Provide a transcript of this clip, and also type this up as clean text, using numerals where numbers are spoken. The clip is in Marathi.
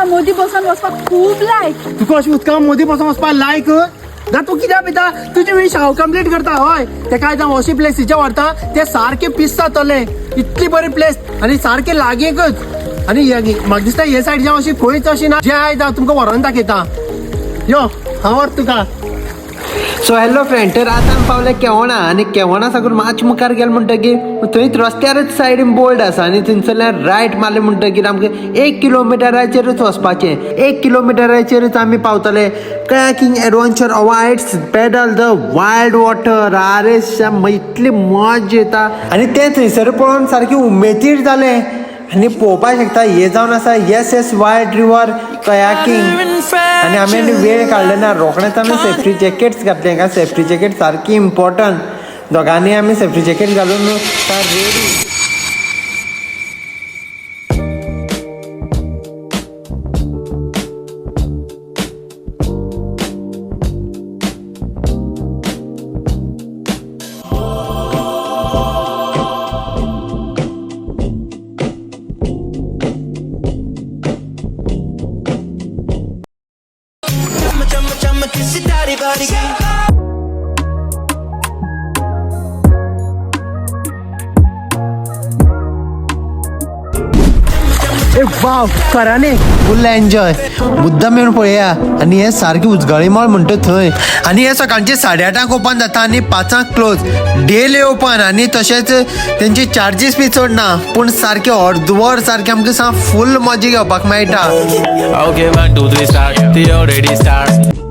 मोदी बसून वचपाक खूब लायक. तुका अशें उदका मदीं पासून वचपाक लायक ना. तू कित्याक भिता तुजी वेळ शाव कंप्लीट करता हय. ते काय जावं अशी प्लेसीचे व्हरता ते सारखे पीस जातले. इतली बरी प्लेस आनी सारखे लागींकच. आनी म्हाका दिसता हे सायड जावं अशी खंयच अशी ना जे आयज हांव तुमकां व्हरोन दाखयता. यो हांव व्हरता तुका. सो हॅलो फ्रेंड, तर आता आमी पावले केवणा आनी केवणा साकून मातशें मुखार गेले म्हणटकीर थंयच रस्त्यारच सायडीन बोर्ड आसा आनी थंयसरल्यान रायट मारले म्हणटकीर आमकां 1 किलोमिटराचेरच वचपाचें. 1 किलोमिटराचेरच आमी पावतले. Kayaking adventure avoids paddle the wild water. आरे इतली मजा येता आनी ते थंयसर पळोवन सारकें उमेदीर जालें. आनी पळोवपाक शकता हे जावन आसा एस वायल्ड रिवर कयाकिंग. आनी आमी आनी वेळ काडले ना, रोखडेंच आमी सेफ्टी जॅकेट्स घातले. हांगा सेफ्टी जॅकेट सारकी इम्पॉर्टंट. दोगांनी आमी सेफ्टी जॅकेट घालून रेडी. ए वाव खराने फुल एन्जॉय. मुद्दाम येवन पळया. आनी हे सारकी उजगाळी मॉल म्हणटा थंय. आनी हे सकाळचे 8:30 ओपन जाता आनी 5 क्लोज. डेली ओपन आनी तशेंच तेंचे चार्जीस बी चड ना. पूण सारके अर्दवर सारके आमकां फुल मजा घेवपाक मेळटा. Okay, 1, 2, 3, start. The already start.